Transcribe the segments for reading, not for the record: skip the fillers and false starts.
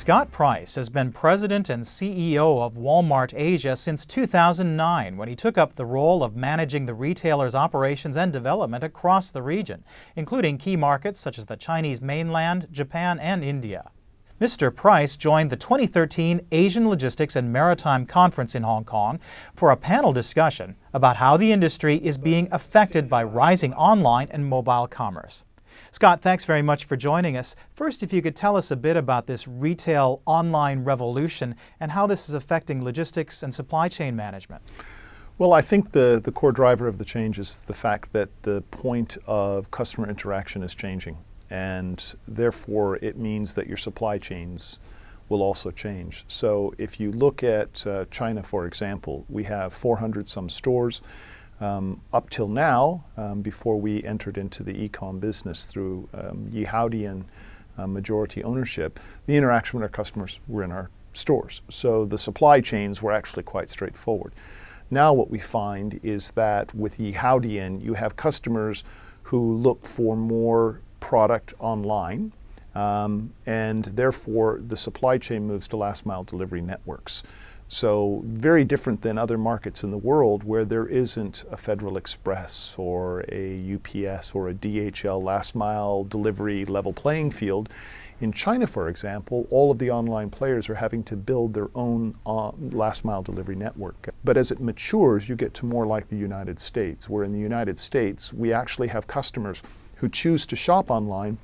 Scott Price has been president and CEO of Walmart Asia since 2009, when he took up the role of managing the retailer's operations and development across the region, including key markets such as the Chinese mainland, Japan, and India. Mr. Price joined the 2013 Asian Logistics and Maritime Conference in Hong Kong for a panel discussion about how the industry is being affected by rising online and mobile commerce. Scott, thanks very much for joining us. First, if you could tell us a bit about this retail online revolution and how this is affecting logistics and supply chain management. Well, I think the core driver of the change is the fact that the point of customer interaction is changing, and therefore it means that your supply chains will also change. So if you look at China, for example, we have 400 some stores. Up till now, before we entered into the e-com business through Yihaodian majority ownership, the interaction with our customers were in our stores. So the supply chains were actually quite straightforward. Now what we find is that with Yihaodian, you have customers who look for more product online, and therefore the supply chain moves to last mile delivery networks. So very different than other markets in the world where there isn't a Federal Express or a UPS or a DHL last mile delivery level playing field. In China, for example, all of the online players are having to build their own last mile delivery network. But as it matures, you get to more like the United States, where in the United States, we actually have customers who choose to shop online,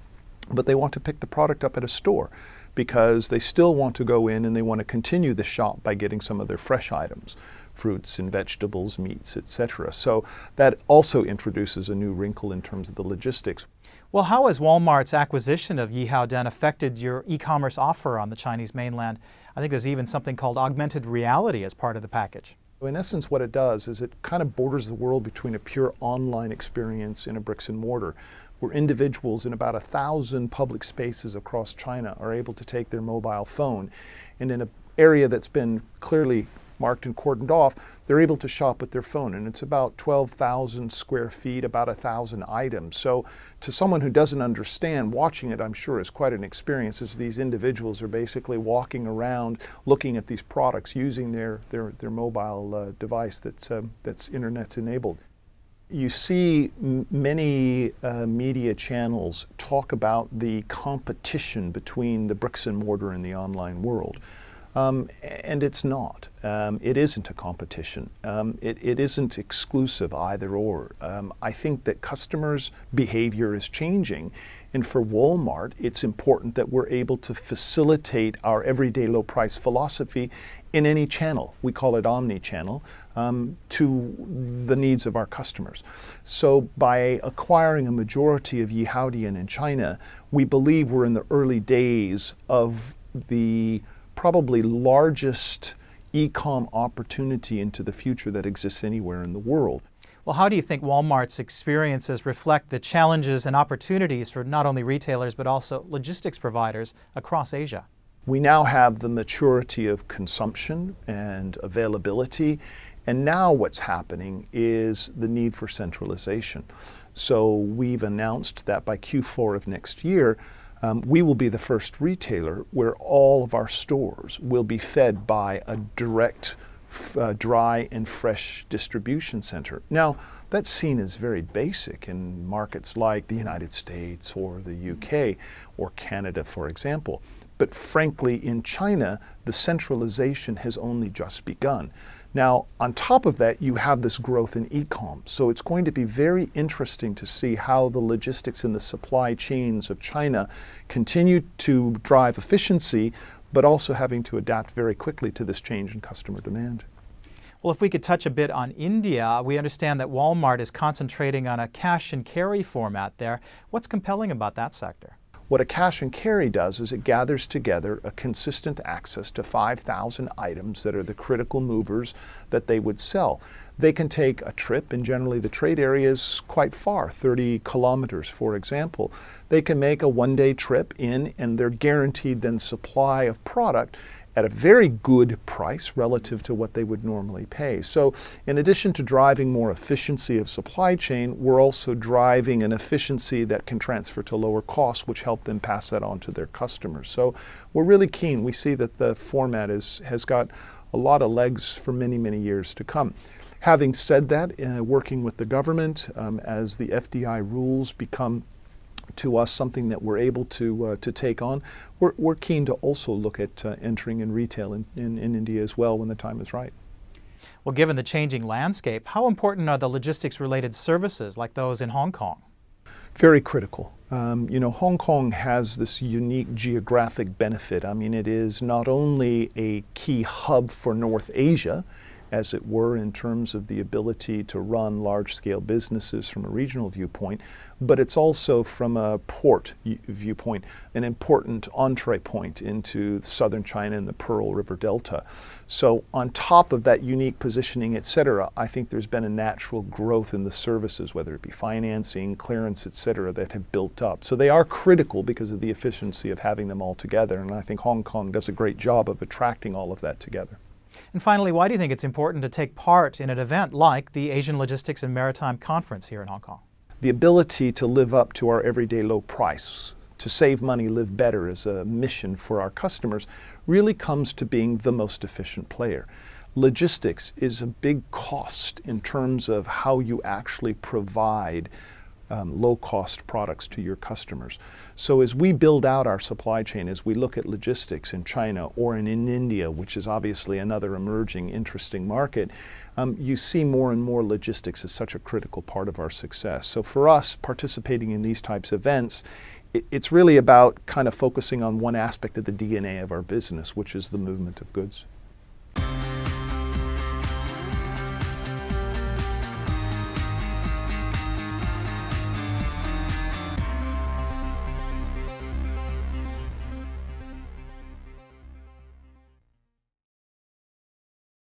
but they want to pick the product up at a store, because they still want to go in and they want to continue the shop by getting some of their fresh items, fruits and vegetables, meats, etc. So that also introduces a new wrinkle in terms of the logistics. Well, how has Walmart's acquisition of Yihaodian affected your e-commerce offer on the Chinese mainland? I think there's even something called augmented reality as part of the package. In essence, what it does is it kind of borders the world between a pure online experience and a bricks and mortar, where individuals in about 1,000 public spaces across China are able to take their mobile phone, and in an area that's been clearly marked and cordoned off, they're able to shop with their phone, and it's about 12,000 square feet, about 1,000 items. So to someone who doesn't understand, watching it, I'm sure, is quite an experience, as these individuals are basically walking around looking at these products using their mobile device that's internet enabled. You see many media channels talk about the competition between the bricks and mortar and the online world. And it's not. It isn't a competition. It isn't exclusive either or. I think that customers' behavior is changing, and for Walmart, it's important that we're able to facilitate our everyday low price philosophy in any channel. We call it omni-channel, to the needs of our customers. So by acquiring a majority of Yihaodian in China, we believe we're in the early days of the probably largest e-com opportunity into the future that exists anywhere in the world. Well, how do you think Walmart's experiences reflect the challenges and opportunities for not only retailers but also logistics providers across Asia? We now have the maturity of consumption and availability, and now what's happening is the need for centralization. So we've announced that by Q4 of next year, we will be the first retailer where all of our stores will be fed by a direct dry and fresh distribution center. Now, that's seen as very basic in markets like the United States or the UK or Canada, for example. But frankly, in China, the centralization has only just begun. Now, on top of that, you have this growth in e-com. So it's going to be very interesting to see how the logistics and the supply chains of China continue to drive efficiency, but also having to adapt very quickly to this change in customer demand. Well, if we could touch a bit on India, we understand that Walmart is concentrating on a cash and carry format there. What's compelling about that sector? What a cash and carry does is it gathers together a consistent access to 5,000 items that are the critical movers that they would sell. They can take a trip, and generally the trade area is quite far, 30 kilometers, for example. They can make a one-day trip in, and they're guaranteed then supply of product. at a very good price relative to what they would normally pay. So in addition to driving more efficiency of supply chain, we're also driving an efficiency that can transfer to lower costs, which help them pass that on to their customers. So we're really keen. We see that the format has got a lot of legs for many, many years to come. Having said that, working with the government, as the FDI rules become to us something that we're able to take on, we're keen to also look at entering in retail in India as well when the time is right. Well, given the changing landscape, how important are the logistics-related services like those in Hong Kong? Very critical. Hong Kong has this unique geographic benefit. I mean, it is not only a key hub for North Asia, as it were, in terms of the ability to run large-scale businesses from a regional viewpoint, but it's also from a port viewpoint, an important entree point into southern China and the Pearl River Delta. So on top of that unique positioning, et cetera, I think there's been a natural growth in the services, whether it be financing, clearance, et cetera, that have built up. So they are critical because of the efficiency of having them all together, and I think Hong Kong does a great job of attracting all of that together. And finally, why do you think it's important to take part in an event like the Asian Logistics and Maritime Conference here in Hong Kong? The ability to live up to our everyday low price, to save money, live better as a mission for our customers, really comes to being the most efficient player. Logistics is a big cost in terms of how you actually provide low-cost products to your customers. So as we build out our supply chain, as we look at logistics in China or in India, which is obviously another emerging, interesting market, you see more and more logistics as such a critical part of our success. So for us, participating in these types of events, it's really about kind of focusing on one aspect of the DNA of our business, which is the movement of goods.